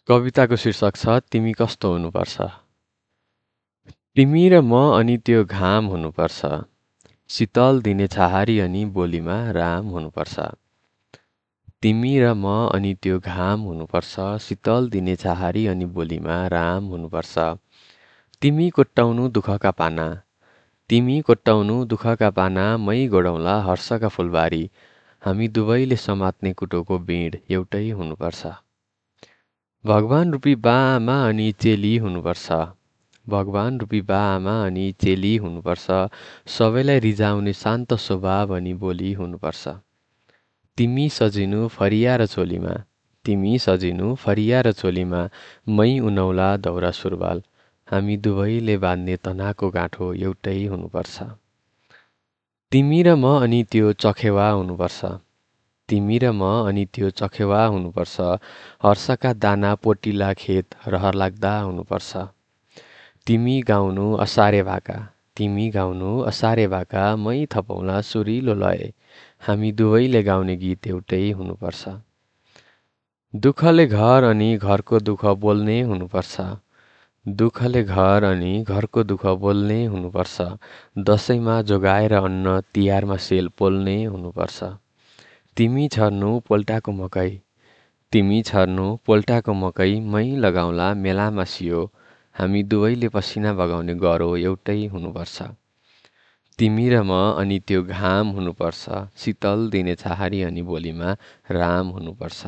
कविताको शीर्षक छ तिमी कस्तो हुनुपर्छ। तिमी र म अनि त्यो घाम हुनुपर्छ। शीतल दिने छाहारी अनि बोलीमा राम हुनुपर्छ। तिमी र म अनि त्यो घाम हुनुपर्छ। शीतल दिने छाहारी अनि बोलीमा राम हुनुपर्छ। तिमी कोट्टाउनु दुःखका पाना, तिमी कोट्टाउनु दुःखका पाना, मै गोडाउँला हर्षका फुलबारी। हामी दुवैले समात्ने कुटोको बिँड एउटै हुनुपर्छ। भगवान रूपी बा-आमा अनि चेली हुनुपर्छ। भगवान रूपी बा-आमा अनि चेली हुनुपर्छ। सबैलाई रिझाउने शान्त स्वभाव अनि बोली हुनुपर्छ। तिमी सजिनु फरिया र चोलीमा, तिमी सजिनु फरिया र चोलीमा, मै उनौला दौरा सुरुवाल। हामी दुवैले बाँध्ने तनाको गाँठो एउटै हुनुपर्छ। तिमी र म अनि त्यो चखेवा हुनुपर्छ। तिमी र म अनि त्यो चखेवा हुनुपर्छ। हर्षका दाना पोटिला खेत रहर लाग्दा हुनुपर्छ। तिमी गाउनु असारे भाका, तिमी गाउनु असारे भाका, मै थपौला सुरिलो लय। हामी दुवैले गाउने गीत एउटै हुनुपर्छ। दुःखले घर अनि घरको दुःख बोल्ने हुनुपर्छ। दुःखले घर अनि घरको दुःख बोल्ने हुनुपर्छ। दशैँमा जोगाएर अन्न तिहारमा सेल पोल्ने हुनुपर्छ। तिमी छर्नु पोल्टाको मकै, तिमी छर्नु पोल्टाको मकै, मै लगाउला मेलामा सियो। हामी दुवैले पसिना बगाउने गह्रो एउटै हुनुपर्छ। तिमी र म अनि त्यो घाम हुनुपर्छ। शीतल दिने छाहारी अनि बोलीमा राम हुनुपर्छ।